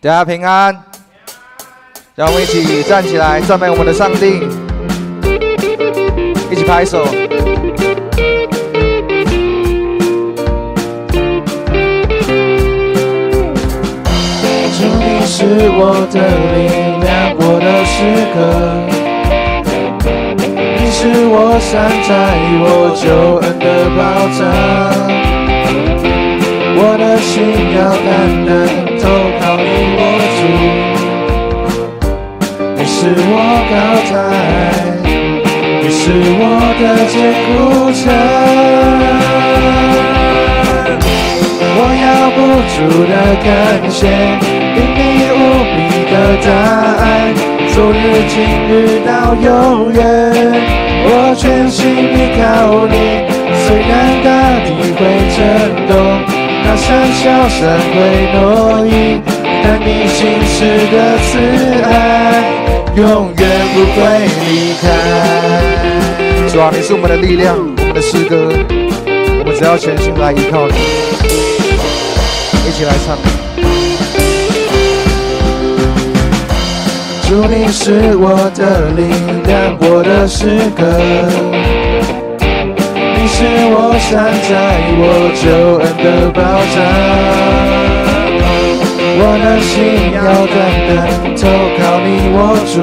大家平安，让我们一起站起来赞美我们的上帝，一起拍手。主，你是我的力量，我的诗歌。你是我山寨，我救恩的保障。我的心要单单投靠你，我主。你是我高台，你是我的坚固城。我要不住的感谢，因你无比的大爱，昨日今日到永远。我全心依靠你，虽然大地会震动，大山小山会挪移，但你心事的慈爱永远不会离开。主啊，你是我们的力量，我们的诗歌，我们只要全心来依靠你。一起来唱。主，你是我的力量，我的诗歌。你是我山寨，我救恩的保障。我的心要单单投靠你，我主。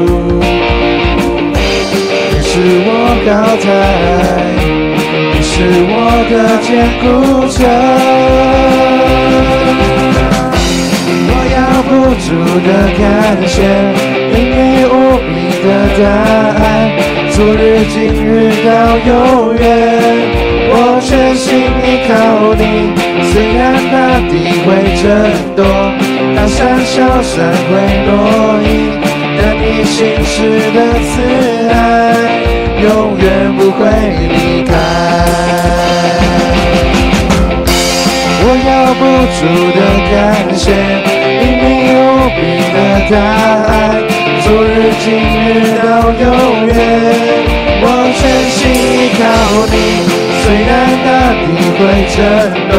你是我高台，你是我的坚固城。我要不住的感谢，因你无比的大爱，昨日今日到永远。我全心依靠你，虽然大地会震动，大山小山会挪移，但你心事的慈爱永远不会离开。我要不住的感谢，因你无比的大爱，昨日今日到永远。我全心依靠你，虽然大地会震动，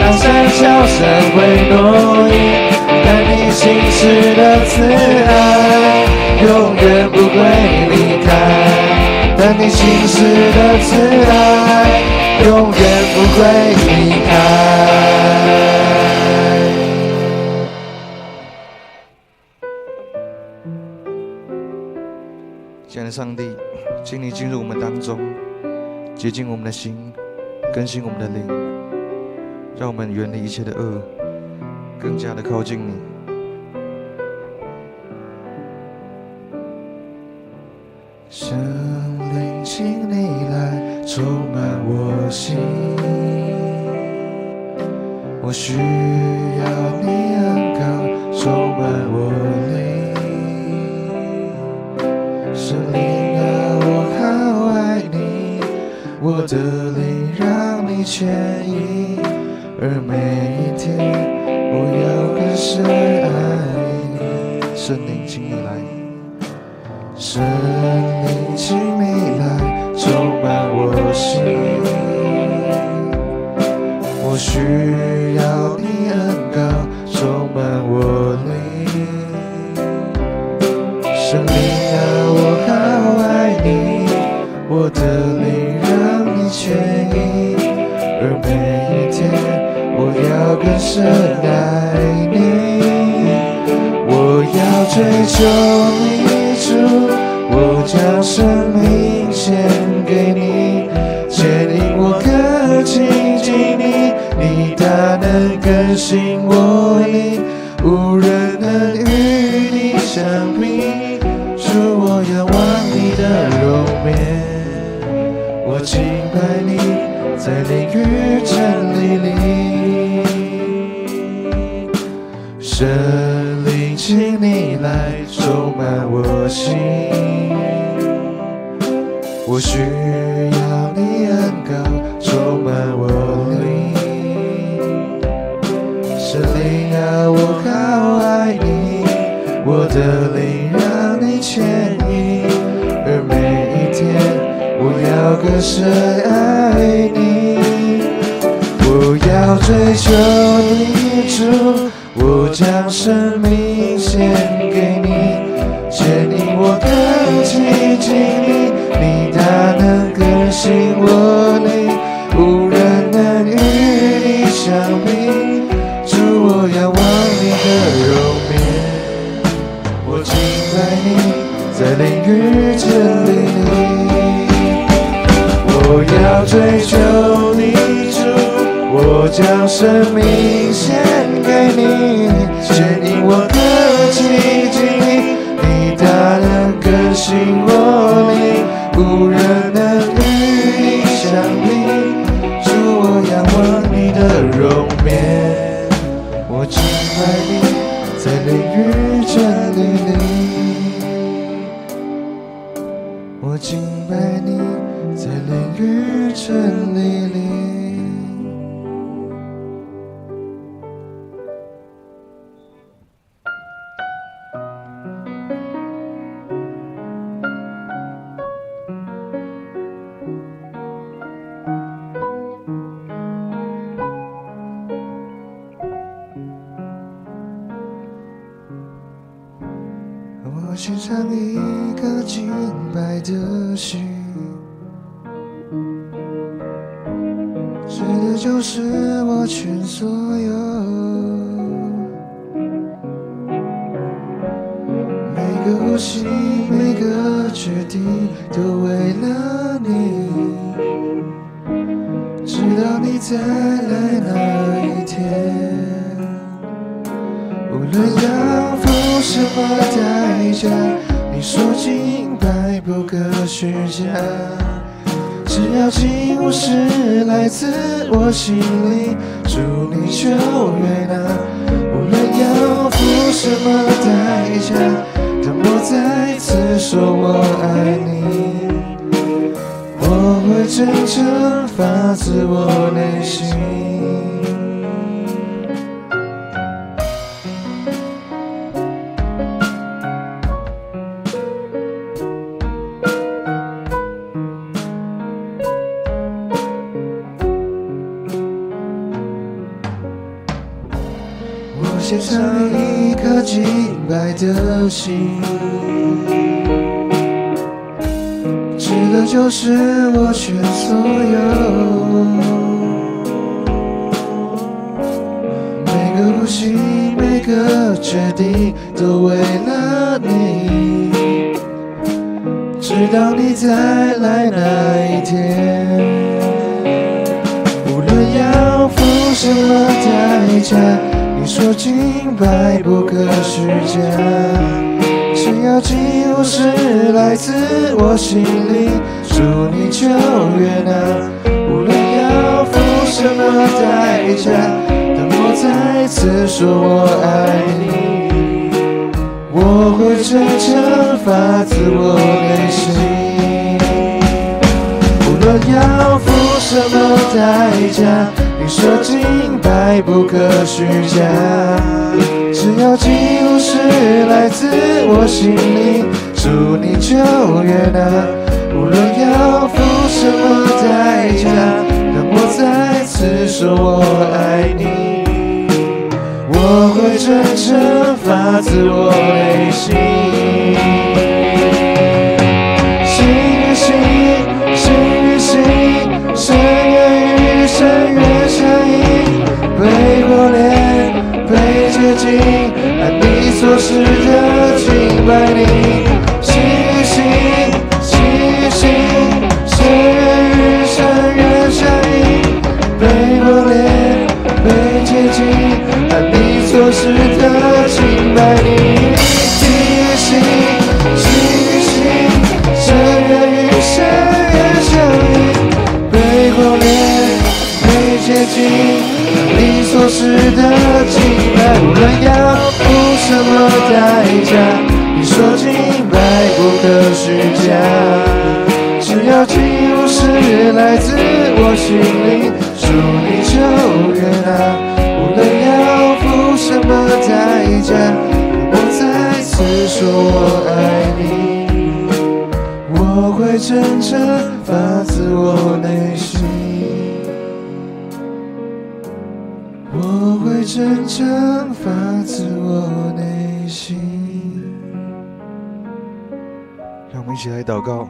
大山小山会挪移，但你心事的慈爱永远不会离开。但你心事的慈爱永远不会离开。亲爱的上帝，请你进入我们当中，洁净我们的心，更新我们的灵，让我们远离一切的恶，更加的靠近你。圣灵，请你来充满我心，我需要你恩膏充满我灵。圣灵啊，我好爱你，我的灵让你牵引，而每一天我要更深爱你。圣灵，请你来。圣灵，请你来充满我心，我需要你恩膏充满我灵。圣灵啊，我好爱你，我的灵让你牵引，而每一天我要更深爱你。我要追求你，主，我将生命献给你，牵引我更亲近你，你大能更新我灵，无人能与你相比。主，我仰望你的容颜，我敬拜你，在灵与真理里。圣灵，请你来充满我心，我需要你恩膏充满我灵。圣灵啊，我好爱你，我的灵让你牵引，而每一天我要更深爱你。我要追求你，主，我将生命献给你，牵引我更亲近你，你大能更新我灵，无人能与你相比。主，我仰望你的容颜，我敬拜你，在灵与真理里。我要追求你，主，我将生命献给你，牵引我更亲近你，你大能更新我灵，无人能与你相比。主，我仰望你的容颜，我敬拜你，在灵与真理里。我敬拜你，在灵与真理里。我献上一颗敬拜的心，这的就是我全所有。每个呼吸，每个决定，都为了你。直到你再来那一天，无论要付什么代价，你说敬拜不可虚假，只要尽无是来自我心里，主你就悦纳。无论要付什么代价，当我再次说我爱你，我会真正发自我内心。我献上一颗敬拜的心，这个就是我全所有。每个呼吸，每个决定，都为了你。直到你再来那一天，无论要付什么代价，你说敬拜不可虚假，只要尽无是来自我心里，主你就悦纳。无论要付什么代价，当我再次说我爱你，我会真正发自我内心。无论要付什么代价，你说敬拜不可虚假，只要尽无是来自我心里，主你就悦纳。无论要付什么代价，当我再次说我爱你，我会真正发自我内心。心与心，心与心，深渊与深渊相依，被磨练，被洁净，按你所示的敬拜你。心与心，心与心，深渊与深渊相依，被磨练，被洁净，按你所示的敬拜你。心与心，心与心，深渊与深渊相依，被磨练，被洁净，你所示的敬拜。无论要付什么代价，你说敬拜不可虚假，只要尽无是来自我心里，主你就悦纳。无论要付什么代价，我再次说我爱你，我会真正发自我内心，我会爱真正发自我内心。让我们一起来祷告。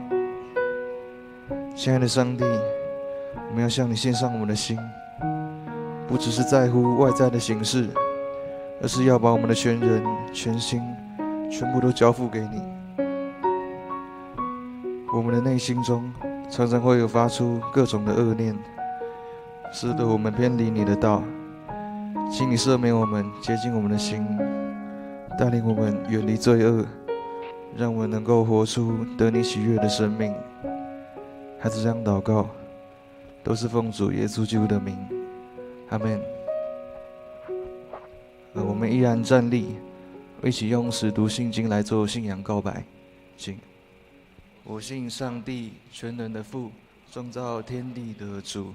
亲爱的上帝，我们要向你献上我们的心，不只是在乎外在的形式，而是要把我们的全人、全心，全部都交付给你。我们的内心中常常会有发出各种的恶念，使得我们偏离你的道。请你赦免我们，洁净我们的心，带领我们远离罪恶，让我们能够活出得你喜悦的生命。孩子这样祷告，都是奉主耶稣基督的名，阿们。我们依然站立，一起用使徒信经来做信仰告白。请。我信上帝全能的父，创造天地的主。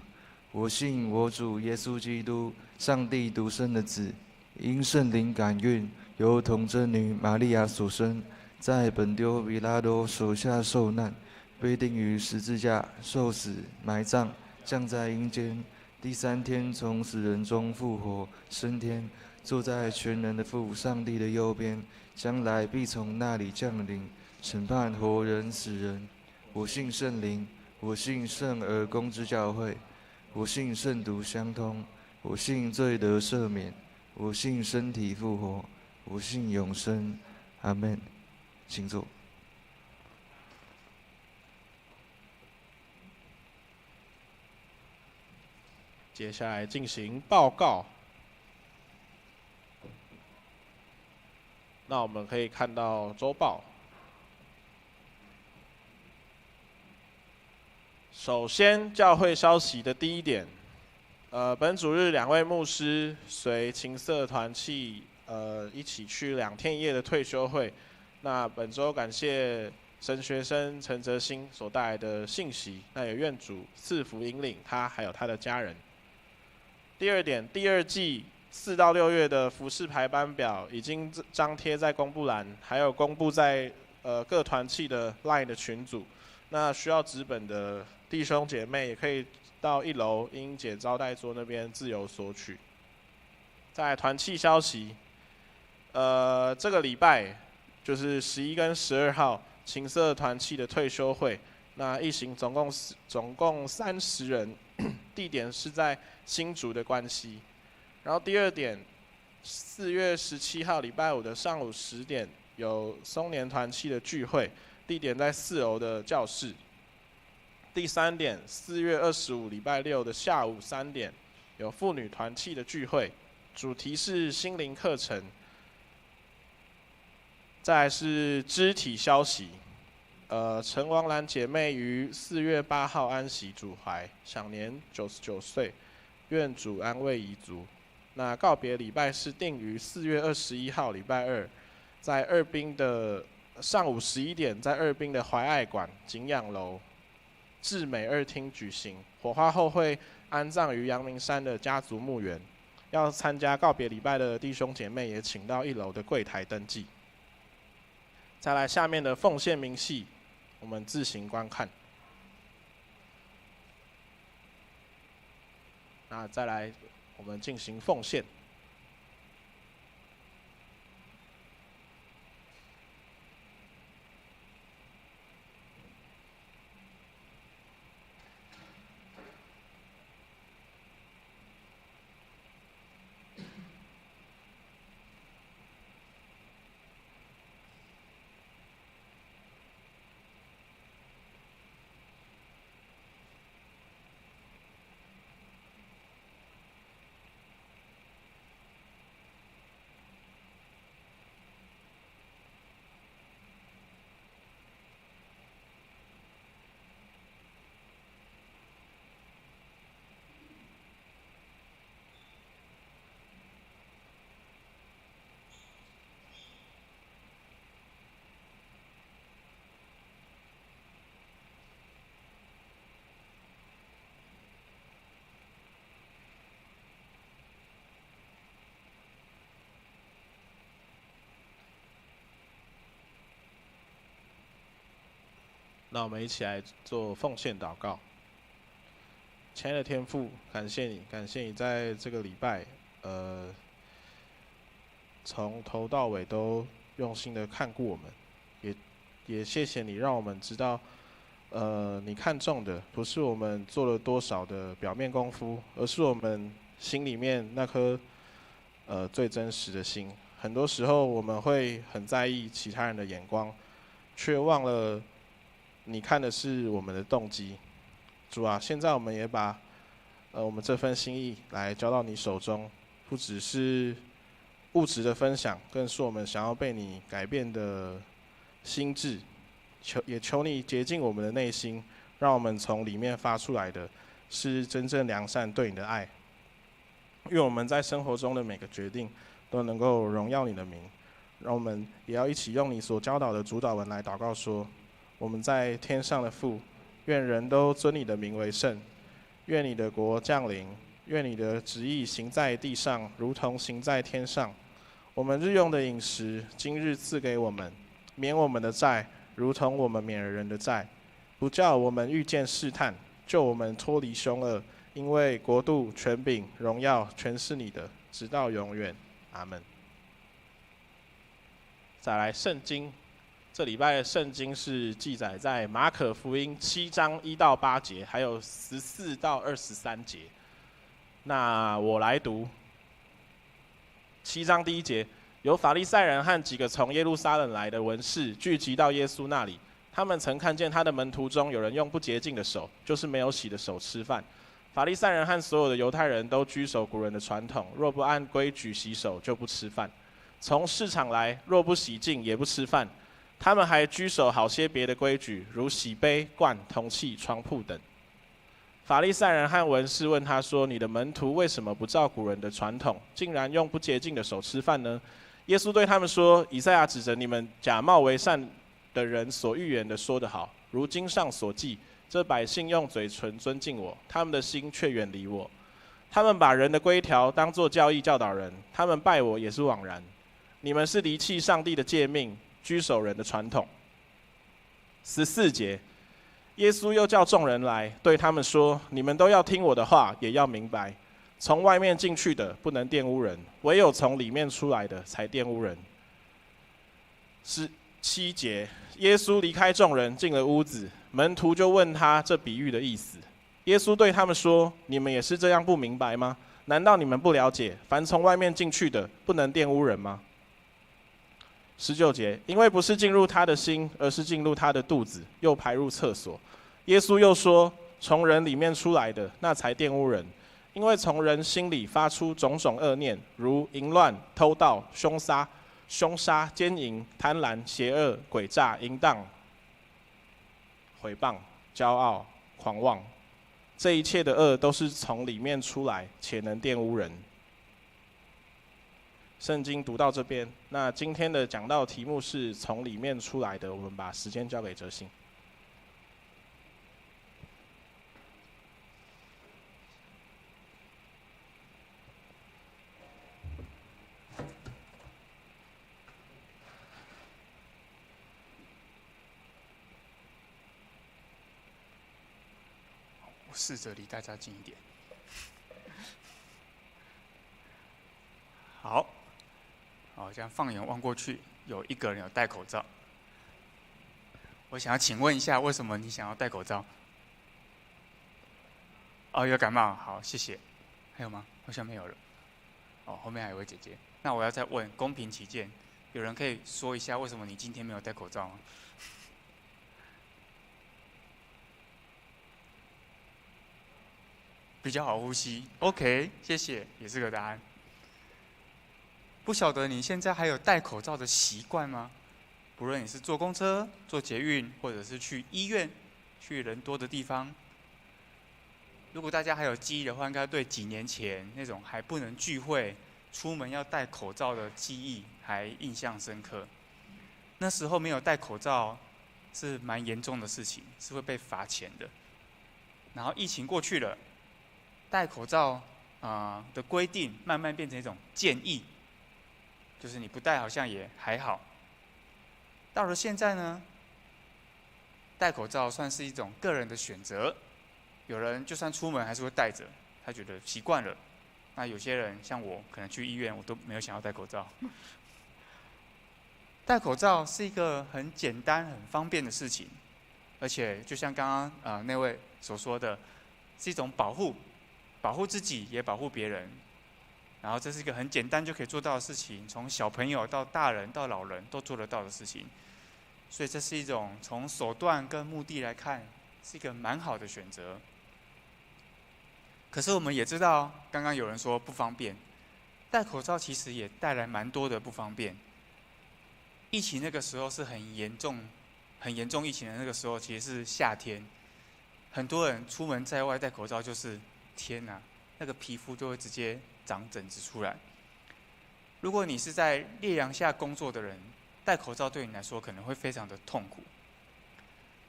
我信我主耶稣基督，上帝独生的子，因圣灵感孕，由童贞女玛利亚所生，在本丢比拉多手下受难，被钉于十字架，受死，埋葬，降在阴间。第3天从死人中复活，升天，坐在全能的父上帝的右边，将来必从那里降临，审判活人死人。我信圣灵，我信圣而公之教会，我信圣徒相通，我信罪得赦免，我信身体复活，我信永生。阿们。请坐。接下来进行报告。那我们可以看到周报。首先，教会消息的第一点，本主日2位牧师随琴瑟团契一起去2天1夜的退休会。那本周感谢神学生陈哲兴所带来的信息，那也愿主赐福引领他还有他的家人。第二点，第2季4到6月的服事排班表已经张贴在公布栏，还有公布在各团契的 LINE 的群组。那需要纸本的弟兄姐妹也可以到1楼英姐招待桌那边自由索取。在团契消息，这个礼拜就是11跟12号琴瑟团契的退休会，那一行总共30人，地点是在新竹的关西。然后第2点，4月17号礼拜五的上午10点有松年团契的聚会，地点在4楼的教室。第3点，4月25礼拜六的下午3点有妇女团契的聚会，主题是心灵课程。再来是肢体消息，陈王兰姐妹于4月8号安息主怀，享年99岁，愿主安慰遗族。那告别礼拜是定于4月21号礼拜二，在二滨的上午11点，在二滨的怀爱馆景仰楼至美2厅举行。火化后会安葬于阳明山的家族墓园。要参加告别礼拜的弟兄姐妹也请到1楼的柜台登记。再来下面的奉献明细，我们自行观看。那再来，我们进行奉献。那我们一起来做奉献祷告。亲爱的天父，感谢你在这个礼拜，从头到尾都用心的看顾我们，也谢谢你让我们知道，你看重的不是我们做了多少的表面功夫，而是我们心里面那颗最真实的心。很多时候我们会很在意其他人的眼光，却忘了你看的是我们的动机。主啊，现在我们也把我们这份心意来交到你手中，不只是物质的分享，更是我们想要被你改变的心智。也求你洁净我们的内心，让我们从里面发出来的是真正良善对你的爱。愿我们在生活中的每个决定都能够荣耀你的名。让我们也要一起用你所教导的主祷文来祷告说：我们在天上的父，愿人都尊你的名为圣。愿你的国降临，愿你的旨意行在地上，如同行在天上。我们日用的饮食，今日赐给我们，免我们的债，如同我们免了人的债，不叫我们遇见试探，救我们脱离凶恶。因为国度、权柄、荣耀，全是你的，直到永远。阿们。再来圣经，这礼拜的圣经是记载在马可福音7章1到8节，还有14到23节。那我来读7章第1节，有法利赛人和几个从耶路撒冷来的文士聚集到耶稣那里，他们曾看见他的门徒中有人用不洁净的手，就是没有洗的手吃饭。法利赛人和所有的犹太人都居守古人的传统，若不按规矩洗手，就不吃饭。从市场来，若不洗净，也不吃饭。他们还居守好些别的规矩，如洗杯、罐、铜器、床铺等。法利赛人和文士问他说：“你的门徒为什么不照古人的传统，竟然用不洁净的手吃饭呢？”耶稣对他们说：“以赛亚指着你们假冒为善的人所预言的说得好，如经上所记，这百姓用嘴唇尊敬我，他们的心却远离我。他们把人的规条当作教义教导人，他们拜我也是枉然。你们是离弃上帝的诫命，居守人的传统。”14节，耶稣又叫众人来，对他们说：“你们都要听我的话，也要明白。从外面进去的不能玷污人，唯有从里面出来的才玷污人。”17节，耶稣离开众人，进了屋子，门徒就问他这比喻的意思。耶稣对他们说：“你们也是这样不明白吗？难道你们不了解，凡从外面进去的，不能玷污人吗？”19节，因为不是进入他的心，而是进入他的肚子，又排入厕所。耶稣又说：“从人里面出来的，那才玷污人。因为从人心里发出种种恶念，如淫乱、偷盗、凶杀、奸淫、贪婪、邪恶、诡诈、淫荡、毁谤、骄傲、狂妄。这一切的恶都是从里面出来，且能玷污人。”圣经读到这边，那今天的讲道题目是从里面出来的，我们把时间交给哲信。我试着离大家近一点。好，这样放眼望过去，有一个人有戴口罩。我想要请问一下，为什么你想要戴口罩？有感冒，好，谢谢。还有吗？好像没有了。后面还有位姐姐。那我要再问，公平起见，有人可以说一下为什么你今天没有戴口罩吗？比较好呼吸。OK， 谢谢，也是个答案。不晓得你现在还有戴口罩的习惯吗？不论你是坐公车、坐捷运，或者是去医院、去人多的地方。如果大家还有记忆的话，应该对几年前那种还不能聚会、出门要戴口罩的记忆还印象深刻。那时候没有戴口罩是蛮严重的事情，是会被罚钱的。然后疫情过去了，戴口罩的规定慢慢变成一种建议，就是你不戴好像也还好。到了现在呢，戴口罩算是一种个人的选择，有人就算出门还是会戴着，他觉得习惯了。那有些人像我，可能去医院我都没有想要戴口罩，戴口罩是一个很简单、很方便的事情，而且就像刚刚那位所说的，是一种保护，保护自己也保护别人。然后这是一个很简单就可以做到的事情，从小朋友到大人到老人都做得到的事情。所以这是一种从手段跟目的来看，是一个蛮好的选择。可是我们也知道，刚刚有人说不方便，戴口罩其实也带来蛮多的不方便。疫情那个时候是很严重疫情的那个时候，其实是夏天，很多人出门在外戴口罩，就是天哪，那个皮肤就会直接长疹子出来。如果你是在烈阳下工作的人，戴口罩对你来说可能会非常的痛苦。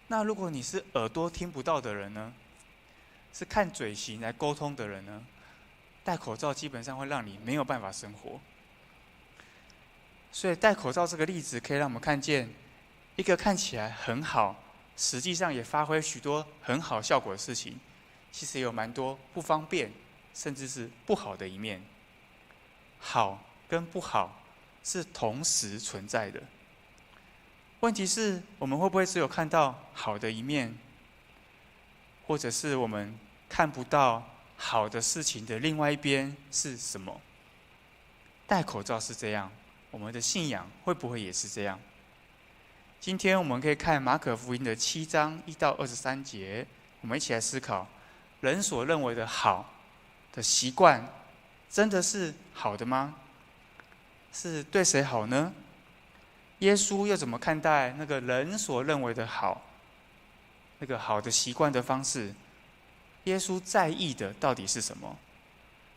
那如果你是耳朵听不到的人呢？是看嘴型来沟通的人呢？戴口罩基本上会让你没有办法生活。所以戴口罩这个例子可以让我们看见，一个看起来很好，实际上也发挥许多很好效果的事情，其实也有蛮多不方便，甚至是不好的一面。好跟不好是同时存在的。问题是，我们会不会只有看到好的一面，或者是我们看不到好的事情的另外一边是什么？戴口罩是这样，我们的信仰会不会也是这样？今天我们可以看马可福音的7章1到23节，我们一起来思考，人所认为的好的习惯，真的是好的吗？是对谁好呢？耶稣又怎么看待那个人所认为的好，那个好的习惯的方式？耶稣在意的到底是什么？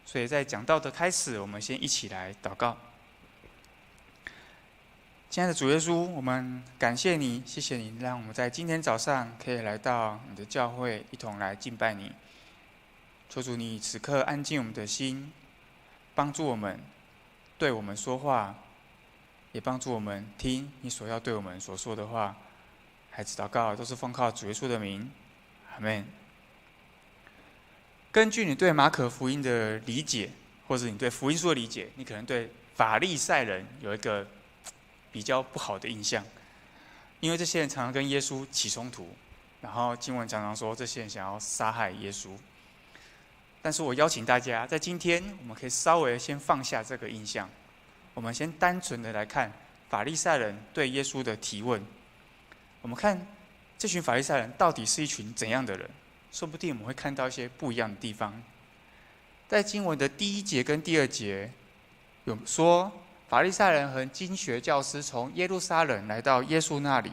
所以在讲道的开始，我们先一起来祷告。亲爱的主耶稣，我们感谢你，谢谢你让我们在今天早上可以来到你的教会，一同来敬拜你。求主你此刻安静我们的心，帮助我们，对我们说话，也帮助我们听你所要对我们所说的话。孩子祷告都是奉靠主耶稣的名，阿们。根据你对马可福音的理解，或者你对福音书的理解，你可能对法利赛人有一个比较不好的印象，因为这些人常常跟耶稣起冲突，然后经文常常说这些人想要杀害耶稣。但是我邀请大家，在今天我们可以稍微先放下这个印象，我们先单纯的来看法利赛人对耶稣的提问。我们看这群法利赛人到底是一群怎样的人？说不定我们会看到一些不一样的地方。在经文的第1节跟第2节，有说法利赛人和经学教师从耶路撒冷来到耶稣那里，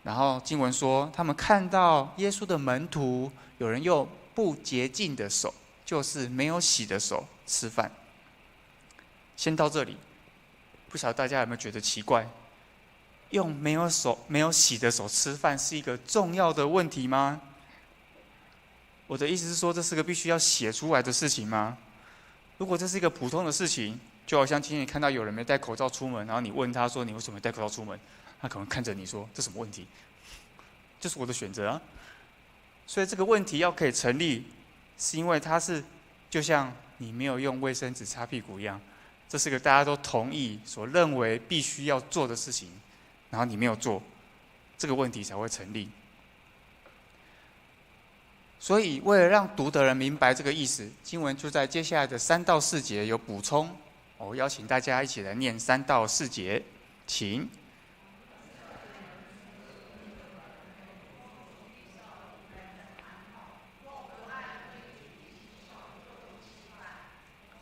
然后经文说，他们看到耶稣的门徒有人用不洁净的手，就是没有洗的手吃饭。先到这里，不晓得大家有没有觉得奇怪？用没有洗的手吃饭是一个重要的问题吗？我的意思是说，这是个必须要写出来的事情吗？如果这是一个普通的事情，就好像今天你看到有人没戴口罩出门，然后你问他说你为什么没戴口罩出门，他可能看着你说这什么问题？这是我的选择啊。所以这个问题要可以成立，是因为它是就像你没有用卫生纸擦屁股一样，这是个大家都同意所认为必须要做的事情，然后你没有做，这个问题才会成立。所以为了让读的人明白这个意思，经文就在接下来的3到4节有补充。我邀请大家一起来念3到4节，请。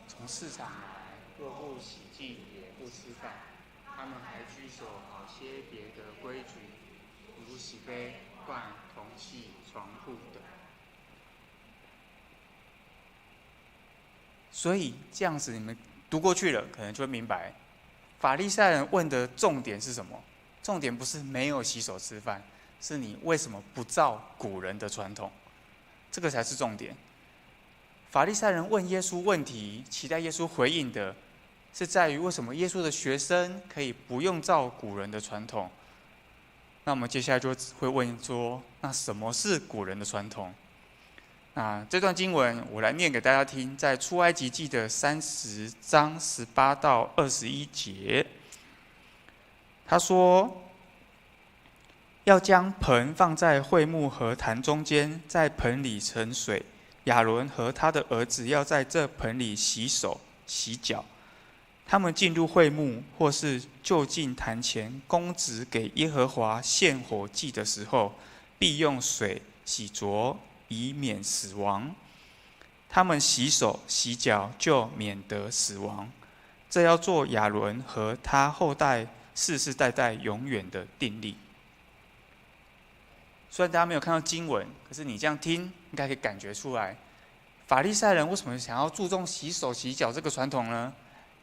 从市场来，若不洗净也不吃饭。他们还拘守好些别的规矩，如洗杯、罐、铜器、床铺等。所以这样子你们读过去了，可能就会明白，法利赛人问的重点是什么？重点不是没有洗手吃饭，是你为什么不照古人的传统，这个才是重点。法利赛人问耶稣问题，期待耶稣回应的，是在于为什么耶稣的学生可以不用照古人的传统。那我们接下来就会问说，那什么是古人的传统？那这段经文我来念给大家听，在出埃及记的30章18到21节。他说，要将盆放在会幕和坛中间，在盆里盛水。亚伦和他的儿子要在这盆里洗手、洗脚。他们进入会幕，或是就近坛前供职给耶和华献火祭的时候，必用水洗濯，以免死亡。他们洗手、洗脚，就免得死亡。这要做亚伦和他后代世世代代永远的定例。虽然大家没有看到经文，可是你这样听，应该可以感觉出来，法利赛人为什么想要注重洗手洗脚这个传统呢？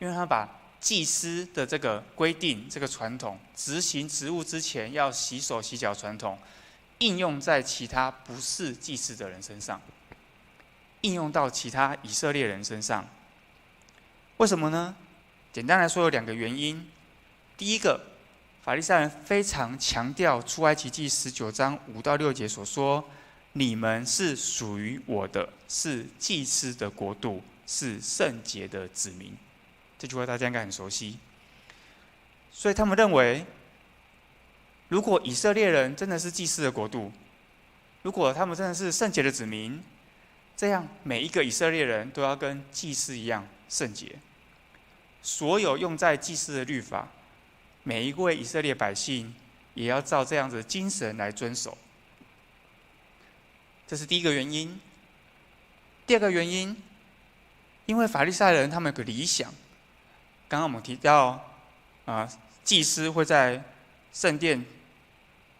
因为他把祭司的这个规定、这个传统，执行职务之前要洗手洗脚传统，应用在其他不是祭司的人身上，应用到其他以色列人身上。为什么呢？简单来说有2个原因。第一个，法利赛人非常强调出埃及记19章5到6节所说，你们是属于我的，是祭司的国度，是圣洁的子民。这句话大家应该很熟悉。所以他们认为，如果以色列人真的是祭司的国度，如果他们真的是圣洁的子民，这样每一个以色列人都要跟祭司一样圣洁。所有用在祭司的律法，每一位以色列百姓也要照这样子的精神来遵守。这是第一个原因。第二个原因，因为法利赛人他们有个理想，刚刚我们提到，祭司会在圣殿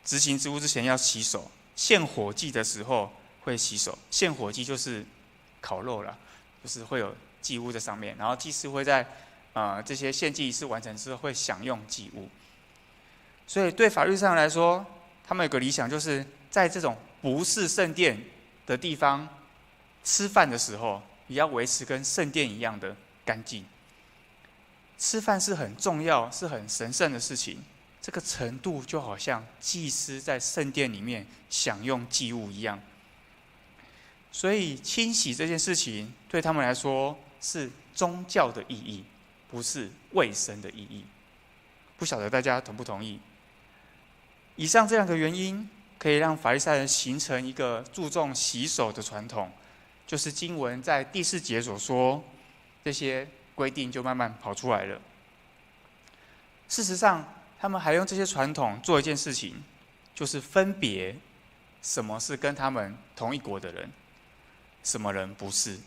执行职务之前要洗手，献火祭的时候会洗手。献火祭就是烤肉啦，就是会有祭物在上面，然后祭司会在这些献祭仪式完成之后会享用祭物。所以对法律上来说，他们有个理想，就是在这种不是圣殿的地方吃饭的时候，也要维持跟圣殿一样的干净。吃饭是很重要、是很神圣的事情，这个程度就好像祭司在圣殿里面享用祭物一样。所以清洗这件事情对他们来说是宗教的意义，不是卫生的意义。不晓得大家同不同意？以上这2个原因可以让法利赛人形成一个注重洗手的传统，就是经文在第4节所说，这些规定就慢慢跑出来了。事实上，他们还用这些传统做一件事情，就是分别什么是跟他们同一国的人，什么人不是。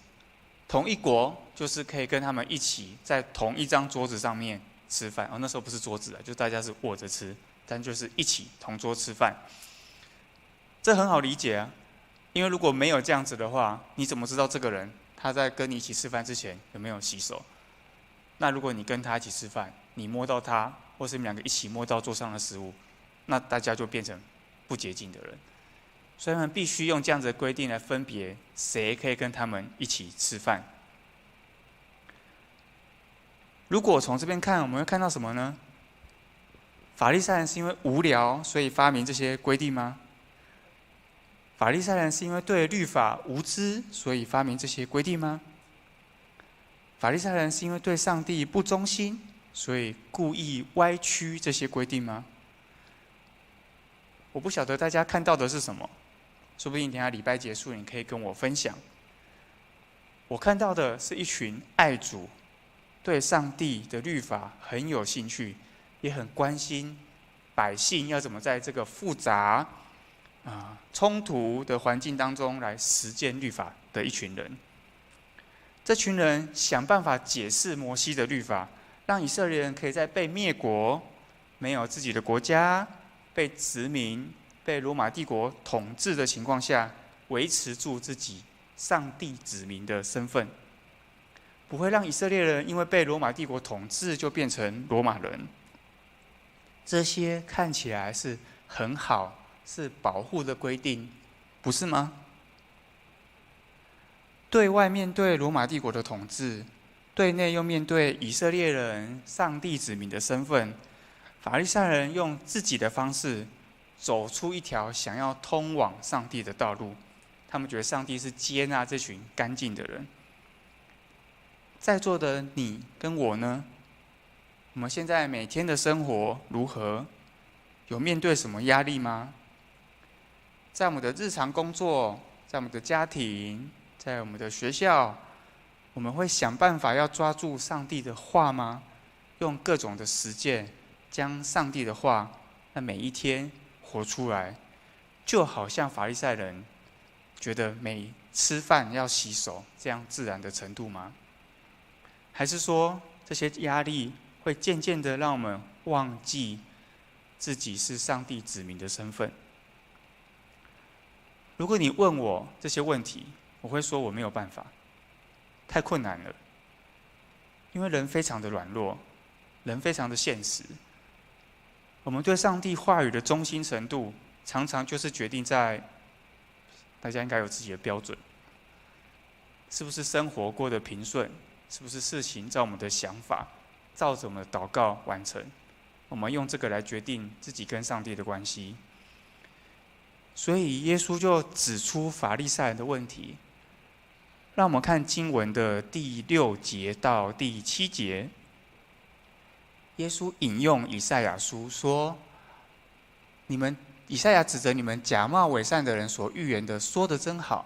同一国就是可以跟他们一起在同一张桌子上面吃饭。那时候不是桌子就大家是握着吃，但就是一起同桌吃饭。这很好理解啊，因为如果没有这样子的话，你怎么知道这个人他在跟你一起吃饭之前有没有洗手？那如果你跟他一起吃饭，你摸到他，或是你们2个一起摸到桌上的食物，那大家就变成不洁净的人。所以他们必须用这样子的规定来分别谁可以跟他们一起吃饭。如果从这边看，我们会看到什么呢？法利赛人是因为无聊，所以发明这些规定吗？法利赛人是因为对律法无知，所以发明这些规定吗？法利赛人是因为对上帝不忠心，所以故意歪曲这些规定吗？我不晓得大家看到的是什么，说不定等一下礼拜结束，你可以跟我分享。我看到的是一群爱主、对上帝的律法很有兴趣，也很关心百姓要怎么在这个复杂、冲突的环境当中来实践律法的一群人。这群人想办法解释摩西的律法，让以色列人可以在被灭国、没有自己的国家、被殖民、被罗马帝国统治的情况下，维持住自己上帝子民的身份，不会让以色列人因为被罗马帝国统治就变成罗马人。这些看起来是很好、是保护的规定，不是吗？对外面对罗马帝国的统治，对内又面对以色列人上帝子民的身份，法利赛人用自己的方式走出一条想要通往上帝的道路。他们觉得上帝是接纳这群干净的人。在座的你跟我呢？我们现在每天的生活如何？有面对什么压力吗？在我们的日常工作，在我们的家庭，在我们的学校，我们会想办法要抓住上帝的话吗？用各种的实践，将上帝的话，那每一天活出来，就好像法利赛人觉得每吃饭要洗手这样自然的程度吗？还是说这些压力会渐渐的让我们忘记自己是上帝子民的身份？如果你问我这些问题，我会说我没有办法，太困难了。因为人非常的软弱，人非常的现实。我们对上帝话语的忠心程度，常常就是决定在大家应该有自己的标准，是不是生活过得平顺，是不是事情照我们的想法，照着我们的祷告完成。我们用这个来决定自己跟上帝的关系。所以耶稣就指出法利赛人的问题，让我们看经文的第6节到第7节。耶稣引用以赛亚书说：“以赛亚指着你们假冒伪善的人所预言的，说得真好。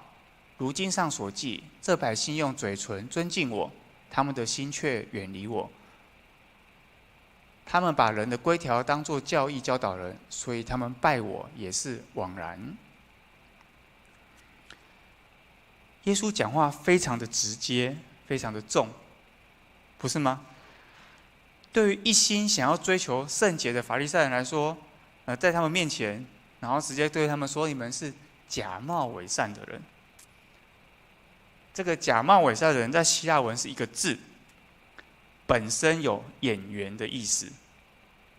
如经上所记，这百姓用嘴唇尊敬我，他们的心却远离我。他们把人的规条当作教义教导人，所以他们拜我也是枉然。”耶稣讲话非常的直接，非常的重，不是吗？对于一心想要追求圣洁的法利赛人来说，在他们面前，然后直接对他们说：“你们是假冒伪善的人。”这个假冒伪善的人在希腊文是一个字，本身有演员的意思，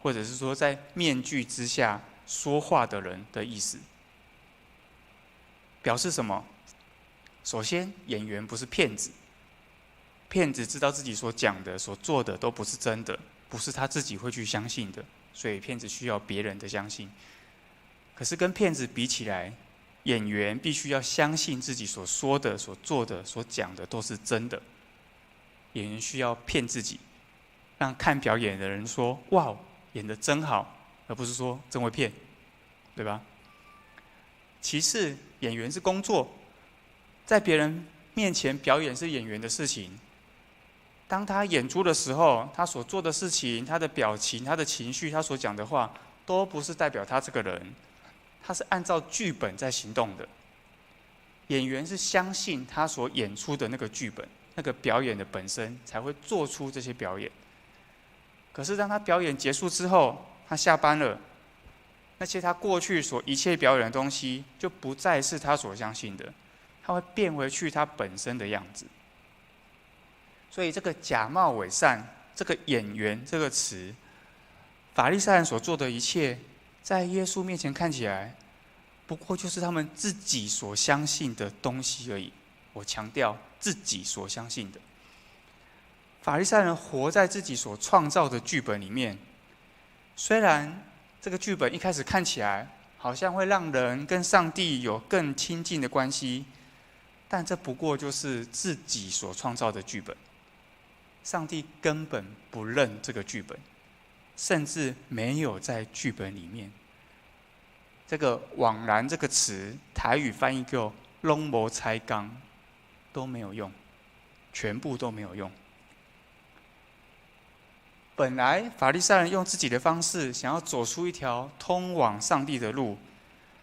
或者是说在面具之下说话的人的意思。表示什么？首先，演员不是骗子，骗子知道自己所讲的、所做的都不是真的，不是他自己会去相信的，所以骗子需要别人的相信。可是跟骗子比起来，演员必须要相信自己所说的、所做的、所讲的都是真的。演员需要骗自己，让看表演的人说：“哇，演得真好”，而不是说“真会骗”，对吧？其次，演员是工作，在别人面前表演是演员的事情。当他演出的时候，他所做的事情、他的表情、他的情绪、他所讲的话，都不是代表他这个人，他是按照剧本在行动的。演员是相信他所演出的那个剧本、那个表演的本身，才会做出这些表演。可是当他表演结束之后，他下班了，那些他过去所一切表演的东西，就不再是他所相信的，他会变回去他本身的样子。所以这个假冒伪善，这个演员这个词，法利赛人所做的一切，在耶稣面前看起来，不过就是他们自己所相信的东西而已。我强调自己所相信的。法利赛人活在自己所创造的剧本里面，虽然这个剧本一开始看起来好像会让人跟上帝有更亲近的关系，但这不过就是自己所创造的剧本。上帝根本不认这个剧本，甚至没有在剧本里面。这个枉然这个词，台语翻译叫拢无采工，都没有用，全部都没有用。本来法利赛人用自己的方式想要走出一条通往上帝的路，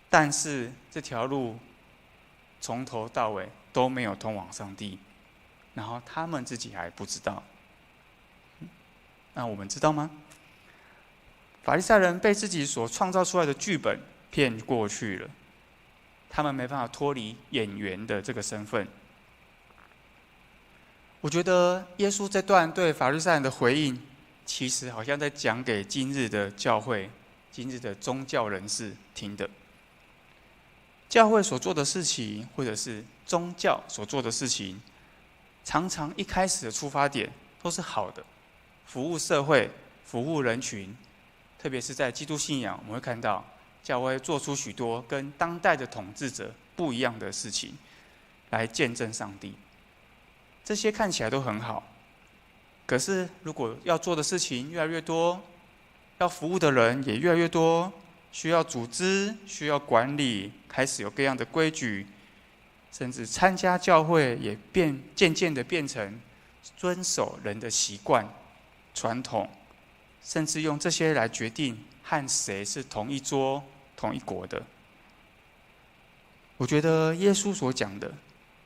但是这条路从头到尾都没有通往上帝，然后他们自己还不知道。那我们知道吗？法利赛人被自己所创造出来的剧本骗过去了，他们没办法脱离演员的这个身份。我觉得耶稣这段对法利赛人的回应，其实好像在讲给今日的教会、今日的宗教人士听的。教会所做的事情，或者是宗教所做的事情，常常一开始的出发点都是好的，服务社会、服务人群。特别是在基督信仰，我们会看到教会做出许多跟当代的统治者不一样的事情，来见证上帝。这些看起来都很好，可是如果要做的事情越来越多，要服务的人也越来越多，需要组织，需要管理，开始有各样的规矩，甚至参加教会也渐渐的变成遵守人的习惯、传统，甚至用这些来决定和谁是同一桌、同一国的。我觉得耶稣所讲的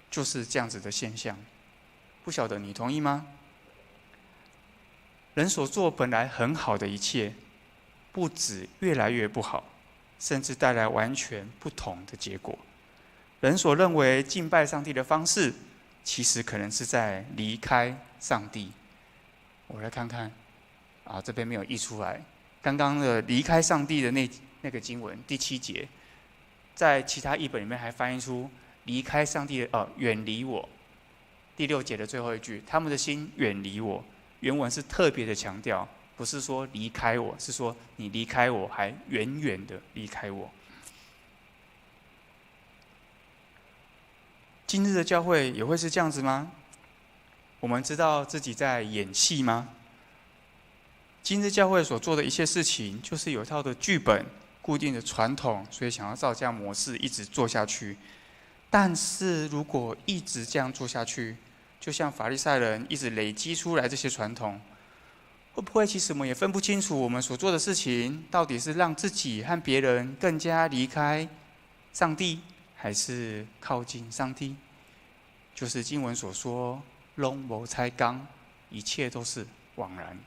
就是这样子的现象，不晓得你同意吗？人所做本来很好的一切，不止越来越不好，甚至带来完全不同的结果。人所认为敬拜上帝的方式，其实可能是在离开上帝。我来看看，这边没有译出来。刚刚的离开上帝的那个经文第7节，在其他译本里面还翻译出离开上帝的远离我。第6节的最后一句，他们的心远离我。原文是特别的强调，不是说离开我，是说你离开我还远远的离开我。今日的教会也会是这样子吗？我们知道自己在演戏吗？今日教会所做的一切事情，就是有一套的剧本、固定的传统，所以想要照这样模式一直做下去。但是如果一直这样做下去，就像法利赛人一直累积出来这些传统，会不会其实我们也分不清楚我们所做的事情到底是让自己和别人更加离开上帝，还是靠近上帝？就是经文所说拢无彩工，一切都是枉然。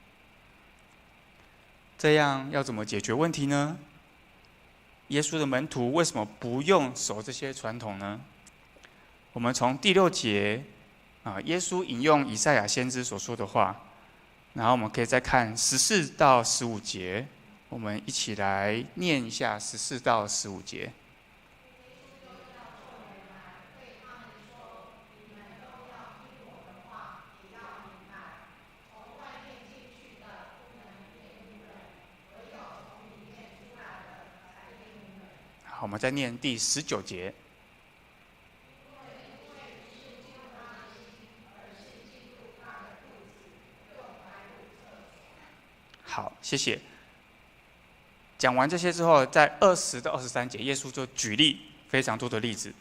这样要怎么解决问题呢？耶稣的门徒为什么不用守这些传统呢？我们从第6节耶稣引用以赛亚先知所说的话，然后我们可以再看14到15节，我们一起来念一下14到15节。好，我们再念第19节。好，谢谢。讲完这些之后，在20到23节，耶稣就举例非常多的例子。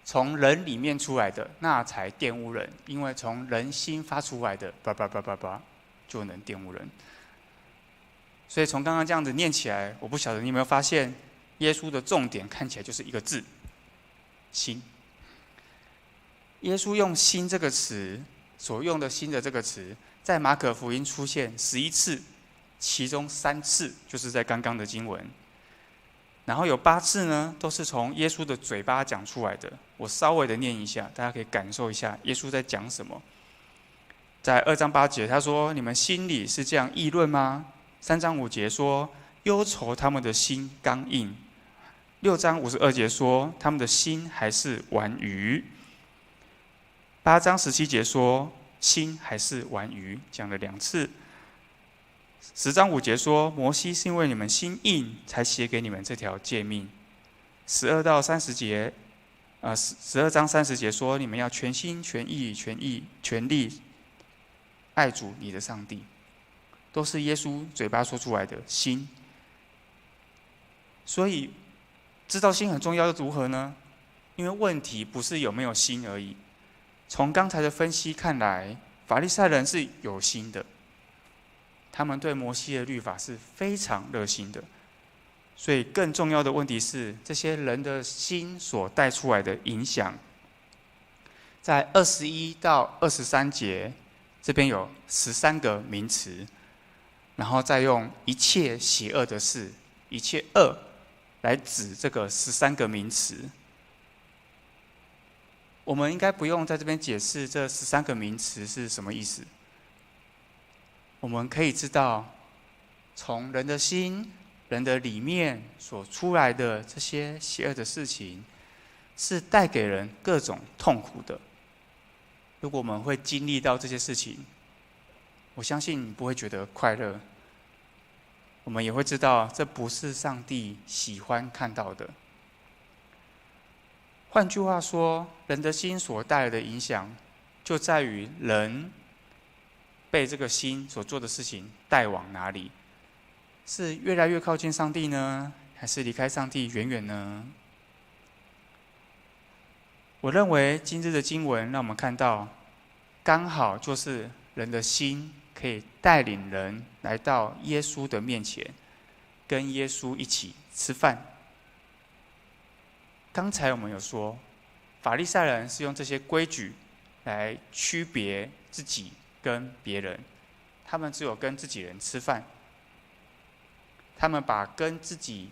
从人里面出来的，那才玷污人，因为从人心发出来的，就能玷污人。所以从刚刚这样子念起来，我不晓得你有没有发现，耶稣的重点看起来就是一个字：心。耶稣用“心”这个词，所用的“心”的这个词，在马可福音出现11次，其中3次就是在刚刚的经文，然后有8次呢，都是从耶稣的嘴巴讲出来的。我稍微的念一下，大家可以感受一下耶稣在讲什么。在2章8节，他说：“你们心里是这样议论吗？”3章5节说：“忧愁他们的心刚硬。”6章52节说：“他们的心还是顽愚。”8章17节说：“心还是顽愚。”讲了2次。10章5节说：“摩西是因为你们心硬，才写给你们这条诫命。”12到30节，12章30节说：“你们要全心全意全力爱主你的上帝。”都是耶稣嘴巴说出来的心。所以知道心很重要又如何呢？因为问题不是有没有心而已。从刚才的分析看来，法利赛人是有心的，他们对摩西的律法是非常热心的。所以更重要的问题是，这些人的心所带出来的影响。在21到23节，这边有13个名词，然后再用一切邪恶的事、一切恶来指这个13个名词。我们应该不用在这边解释这13个名词是什么意思。我们可以知道，从人的心、人的里面所出来的这些邪恶的事情，是带给人各种痛苦的。如果我们会经历到这些事情，我相信你不会觉得快乐。我们也会知道，这不是上帝喜欢看到的。换句话说，人的心所带来的影响，就在于人被这个心所做的事情带往哪里？是越来越靠近上帝呢，还是离开上帝远远呢？我认为今日的经文让我们看到，刚好就是人的心可以带领人来到耶稣的面前，跟耶稣一起吃饭。刚才我们有说，法利赛人是用这些规矩来区别自己跟别人，他们只有跟自己人吃饭，他们把跟自己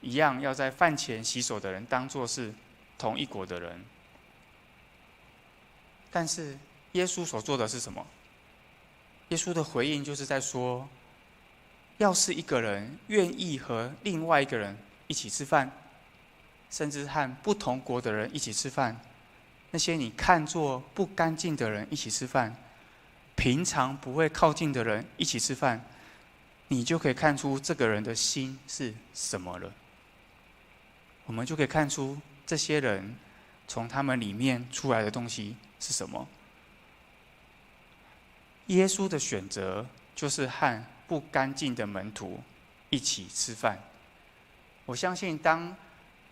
一样要在饭前洗手的人当作是同一国的人。但是耶稣所做的是什么？耶稣的回应就是在说，要是一个人愿意和另外一个人一起吃饭，甚至和不同国的人一起吃饭，那些你看作不干净的人一起吃饭，平常不会靠近的人一起吃饭，你就可以看出这个人的心是什么了。我们就可以看出这些人从他们里面出来的东西是什么。耶稣的选择就是和不干净的门徒一起吃饭。我相信当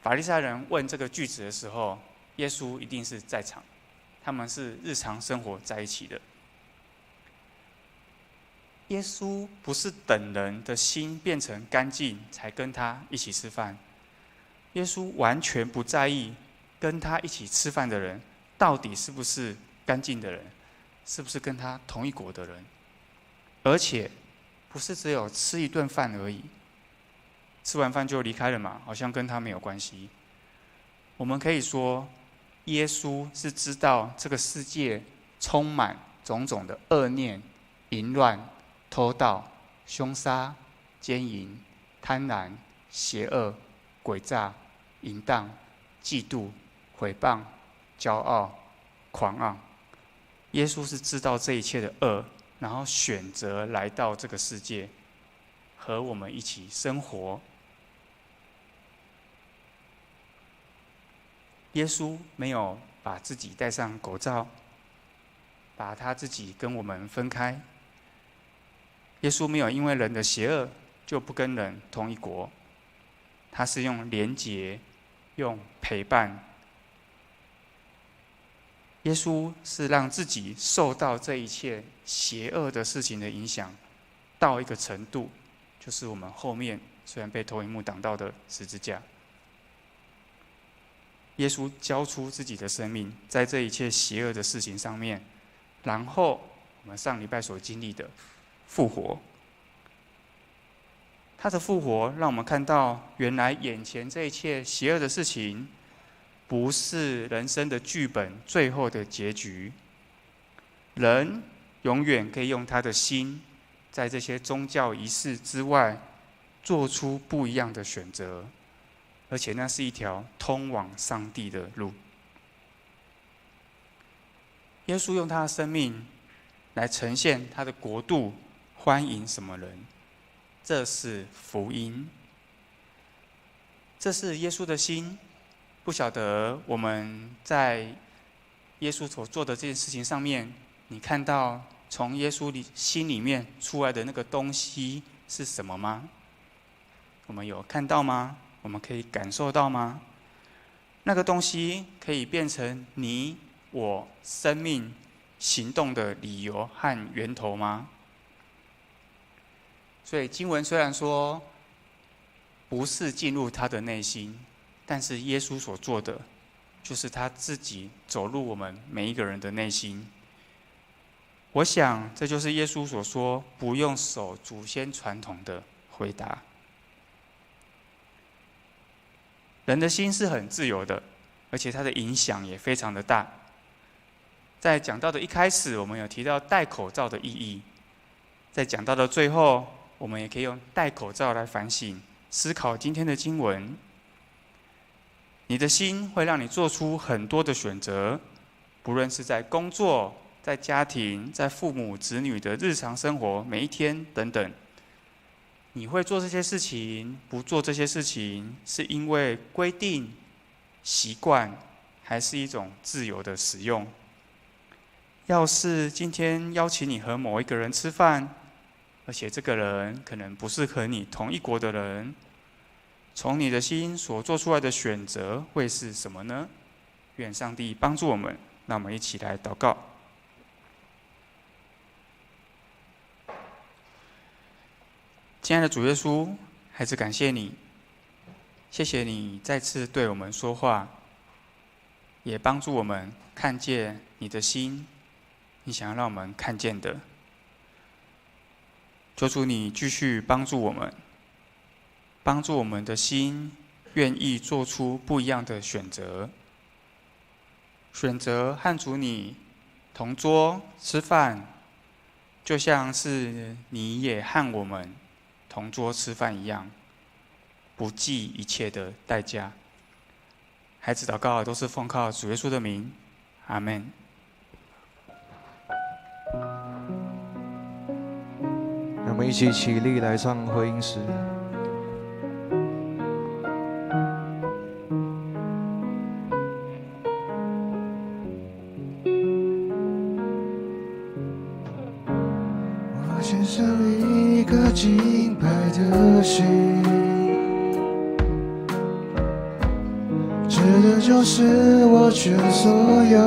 法利赛人问这个句子的时候，耶稣一定是在场，他们是日常生活在一起的。耶稣不是等人的心变成干净才跟他一起吃饭，耶稣完全不在意跟他一起吃饭的人到底是不是干净的人，是不是跟他同一国的人，而且不是只有吃一顿饭而已，吃完饭就离开了嘛，好像跟他没有关系。我们可以说，耶稣是知道这个世界充满种种的恶念、淫乱、偷盗、凶杀、奸淫、贪婪、邪恶、诡诈、淫荡、嫉妒、毁谤、骄傲、狂傲。耶稣是知道这一切的恶，然后选择来到这个世界，和我们一起生活。耶稣没有把自己戴上口罩，把他自己跟我们分开。耶稣没有因为人的邪恶就不跟人同一国，他是用连结，用陪伴。耶稣是让自己受到这一切邪恶的事情的影响，到一个程度，就是我们后面虽然被投影幕挡到的十字架。耶稣交出自己的生命，在这一切邪恶的事情上面，然后我们上礼拜所经历的复活。他的复活让我们看到，原来眼前这一切邪恶的事情，不是人生的剧本最后的结局。人永远可以用他的心，在这些宗教仪式之外，做出不一样的选择，而且那是一条通往上帝的路。耶稣用他的生命来呈现他的国度，欢迎什么人？这是福音，这是耶稣的心。不晓得我们在耶稣所做的这件事情上面，你看到从耶稣心里面出来的那个东西是什么吗？我们有看到吗？我们可以感受到吗？那个东西可以变成你我生命行动的理由和源头吗？所以经文虽然说不是进入他的内心，但是耶稣所做的就是他自己走入我们每一个人的内心。我想这就是耶稣所说不用守祖先传统的回答。人的心是很自由的，而且它的影响也非常的大。在讲到的一开始，我们有提到戴口罩的意义，在讲到的最后，我们也可以用戴口罩来反省思考今天的经文。你的心会让你做出很多的选择，不论是在工作、在家庭、在父母子女的日常生活每一天等等。你会做这些事情，不做这些事情，是因为规定、习惯，还是一种自由的使用？要是今天邀请你和某一个人吃饭，而且这个人可能不是和你同一国的人，从你的心所做出来的选择会是什么呢？愿上帝帮助我们，让我们一起来祷告。亲爱的主耶稣，还是感谢你，谢谢你再次对我们说话，也帮助我们看见你的心，你想要让我们看见的。求主你继续帮助我们，帮助我们的心愿意做出不一样的选择，选择和主你同桌吃饭，就像是你也和我们同桌吃饭一样，不计一切的代价。孩子祷告都是奉靠主耶稣的名，阿们。让我们一起起立来唱回应诗。我献上一颗敬拜的心，这就是我全所有。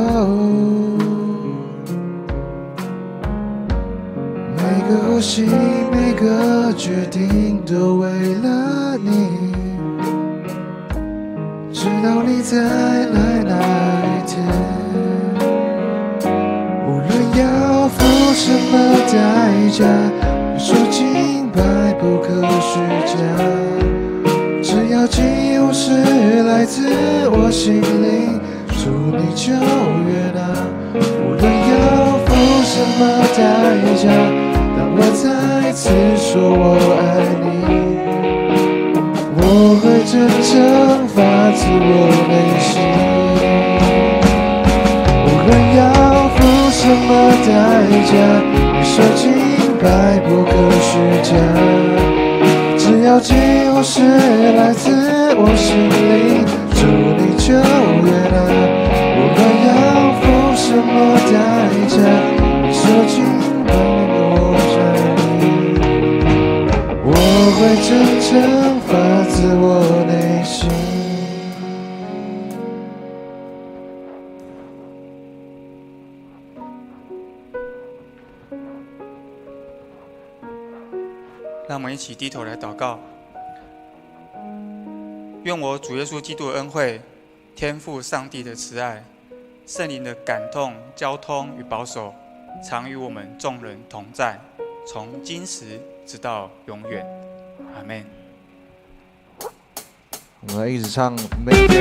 每个呼吸，每个决定，都为了你。直到你再来那一天，无论要付什么代价，说敬拜不可虚假，只要尽无是来自我心灵，主你就悦纳。无论要付什么代价，当我再次说我爱你，我会真正发自我内心。无论要付什么代价，你说敬拜不可虚假，只要尽我是来自我心里，主你就悦纳。无论要付什么代价，你说敬拜我爱你，我会真正发自我内心。让我们一起低头来祷告。愿我主耶稣基督的恩惠、天父上帝的慈爱、圣灵的感动、交通与保守，常与我们众人同在，从今时直到永远。阿们。我们一直唱《美家》。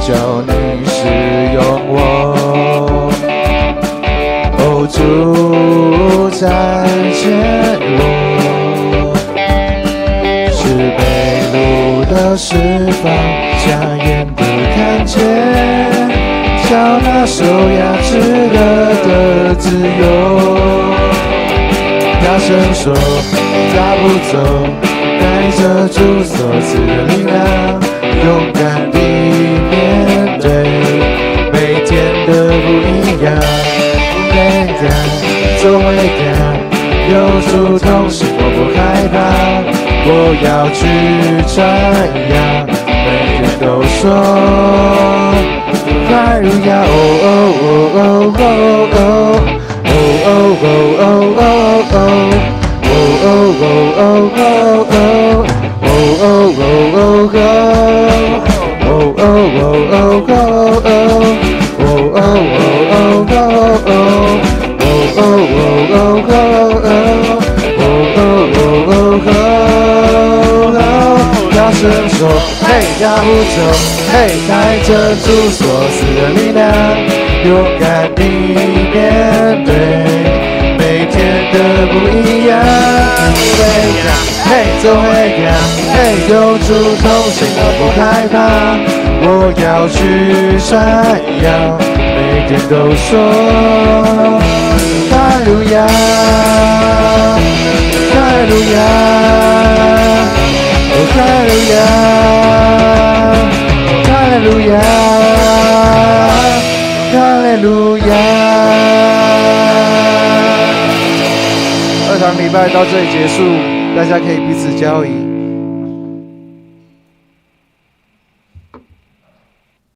求你使用我，哦主再见我，是被掳的释放，瞎眼的看见，叫那受压制的自由。大声说，大步走，带着主所赐的力量，勇敢地面对每天的不一样。每天总会看，有主同行我不害怕，我要去传扬，每天都说哈利路亚。哦哦哦哦哦哦哦哦哦哦哦。Oh oh oh oh oh oh oh oh oh oh oh oh oh oh oh oh 大声说，嘿，大步走，嘿，带着主所赐的力量，勇敢地面对每天的不一样。嘿，走回家，嘿，有主同行我不害怕，我要去传扬，每天都说哈路亚，哈利路亚，哦哈利路亚，哈利路亚，哈利路亚。2场礼拜到这里结束，大家可以彼此交谊。